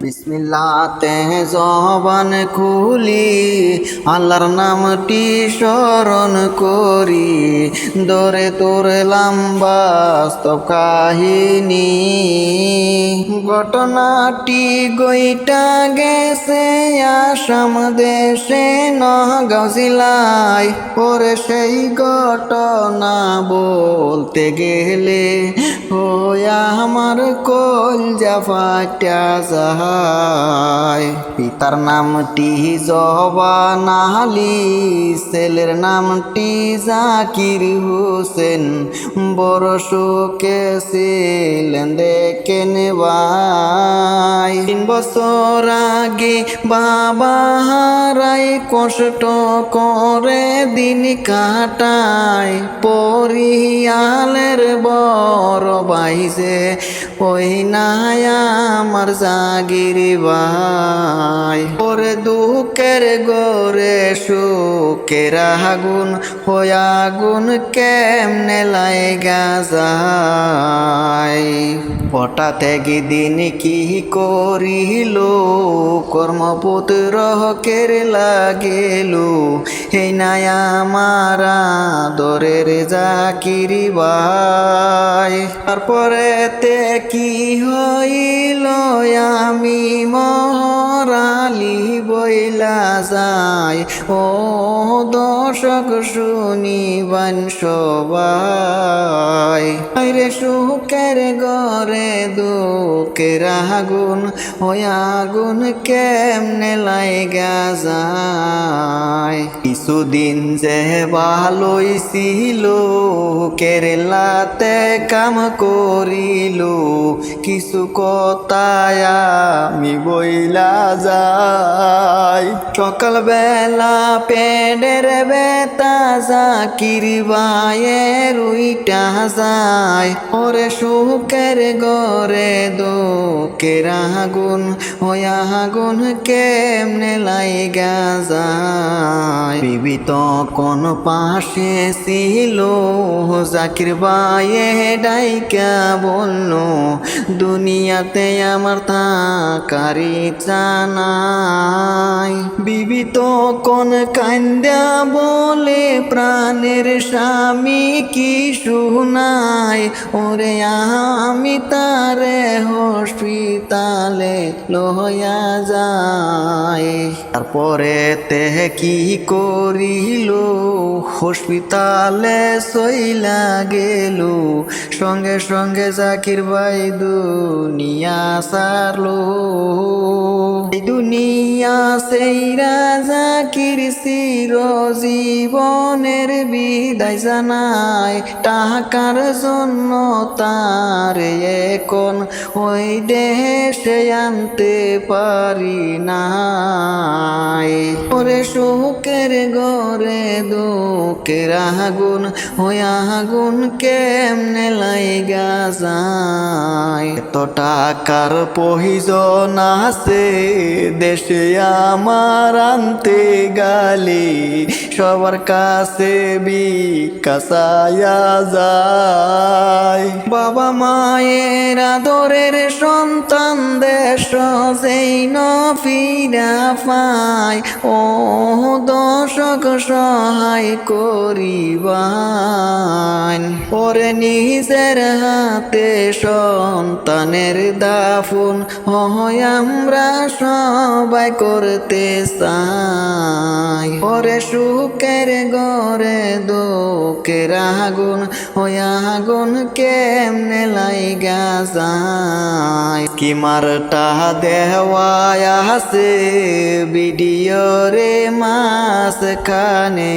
বিসমিল্লাতে জবান খুলি আল্লাহর নামটি স্মরণ করি, দরে তোরলাম বাস্তব কাহিনী। ঘটনাটি গইটা গেছে আসাম দেশে নগাঁও জেলায়। পরে সেই ঘটনা বলতে গেলে হইয়া আমার কলজা ফাটা যায়। পিতার নামটি জবান আলী, ছেলের নামটি জাকির হোসেন। বড় সুখে ছিলেন দেখেন ভাই। 3 বছর আগে বাবা হারাই কষ্ট করে দিন কাটায়। পরিয়ালের বড় ভাই যে ওই নাই আমার জাগির ভাই। ওরে দুঃখের গরে সুখের আগুন, ওই আগুন কেমনে লাইগা যায়। হঠাৎ একদিন কি করিল কর্মপুত্র হকের লাগেল, এই নাই আমার আদরের জাকির ভাই। তারপরে তে কি হইল আমি মরালি বইলা যাই। ও দর্শক শুনিবান সবাই। রে সুখের ঘরে দুঃখের আগুন, ওই আগুন কেমনে লাইগা যায়। কিছুদিন যে ভালোই ছিল কেরালাতে কাম করিল, কিছু কথায় আমি বইলা যাই। সকালবেলা পেটের বেতা জাকির ভাইয়ের উইটা যায়। ওরে সুখের ঘরে দুঃখের আগুন, ওই আগুন কেমনে লাইগা যায়। বিবি তখন পাশে ছিল, জাকির ভাইয়ে ডাইকা বলল, দুনিয়াতে আমার থাকার ইচ্ছা নাই। বিবি তখন কান্দা বলে, প্রাণের স্বামী কি শুনাই। ওরে আমি তারে হসপিটালে লইয়া যাই। তারপরে তে কি করিল হসপিটালে চইলা গেল। সঙ্গে সঙ্গে জাকির ভাই দুনিয়া ছাড়লো। দুনিয়া সেইরা জাকির চির জীবনের বিদায় জানায়। টাকার জন্য তার এখন ওই দেশে আনতে পারি নাই। ওরে সুখের ঘরে দুঃখের আগুন, ওই আগুন কেমনে লাইগা যায়। এত টাকার প্রয়োজন আছে দেশে আমার আনতে গেলে, সবার কাছে ভিক্ষা চাইয়া যায়। বাবা মায়ের আদরের সন্তান দেশ যেই ন ফিরা পায়। ও দর্শক সহায় করিবান, ওরে নিজের হাতে সন্তানের দাফন হয় আমরা সবাই করতে চাই। ওরে সুখের ঘরে দুঃখের আগুন, ওই আগুন কেমনে লাইগা যায়। কি মারটা দেওয়া আছে ভিডিও রে মাঝখানে,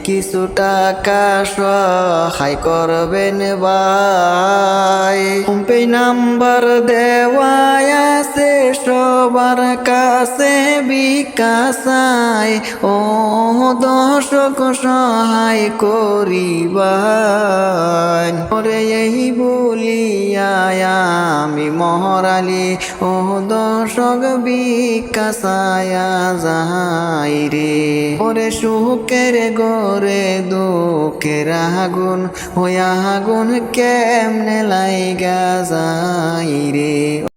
কিছু টাকা সহায় করবেন ভাই। ফোনপে নাম্বার দেওয়া আছে সবার কাছে ভিক্ষা চাই। ও দর্শক সহায় করিবান, ওরে এই বলিয়া আমি মহরালি ও দর্শক ভিক্ষা চায়া যাই রে। ওরে সুখের ঘরে দুঃখের আগুন, ওই আগুন কেমনে লাইগা যাই রে।